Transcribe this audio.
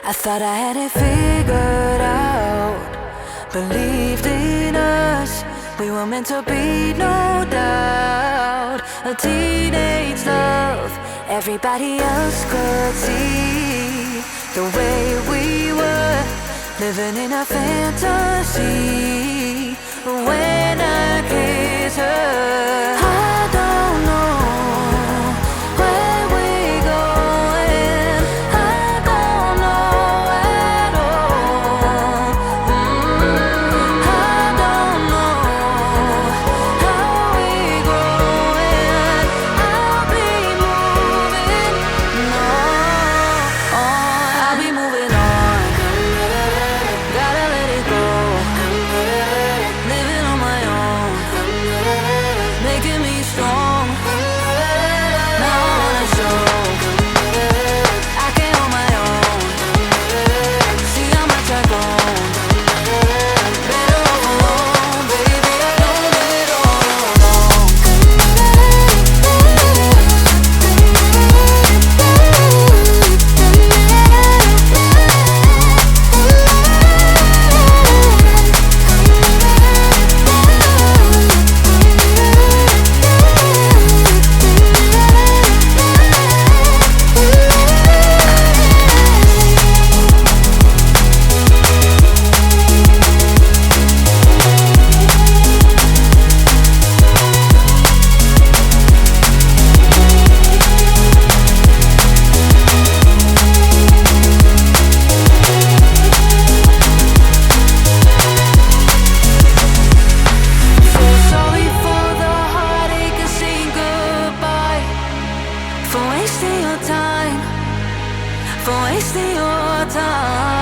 I thought I had it figured out, believed in us, we were meant to be, no doubt. A teenage love, everybody else could see the way we were, living in a fantasy. When I kiss her, I don't know where we're going, I don't know at all. I don't know how we're growing. I'll be moving on. I'll be moving on. Gotta let it go. Living on my own, making me strong. Now I wanna show I can hold my own. See how much I've grown. Better off alone, baby. I don't live it all alone. So sorry for the heartache and saying goodbye, for wasting your time, for wasting your time.